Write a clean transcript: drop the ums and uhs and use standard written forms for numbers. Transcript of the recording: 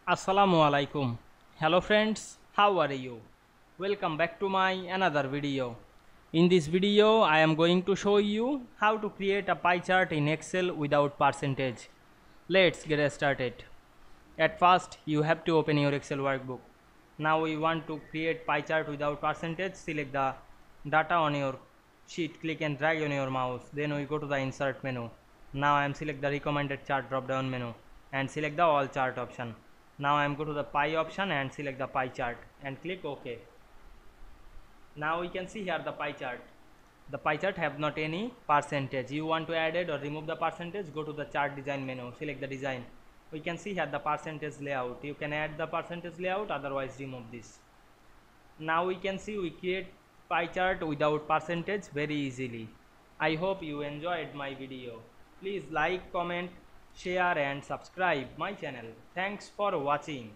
Assalamu alaikum. Hello friends, how are you? Welcome back to my another video. In this video, I am going to show you how to create a pie chart in Excel without percentage. Let's get started. At first, you have to open your Excel workbook. Now we want to create pie chart without percentage. Select the data on your sheet, click and drag on your mouse. Then we go to the insert menu. Now I am select the recommended chart drop down menu and select the all chart option. Now I am go to the pie option and select the pie chart and click OK. Now we can see here the pie chart. The pie chart have not any percentage. You want to add it or remove the percentage, go to the chart design menu, select the design. We can see here the percentage layout. You can add the percentage layout, otherwise remove this. Now we can see we create pie chart without percentage very easily. I hope you enjoyed my video. Please like, comment, share and subscribe my channel. Thanks for watching.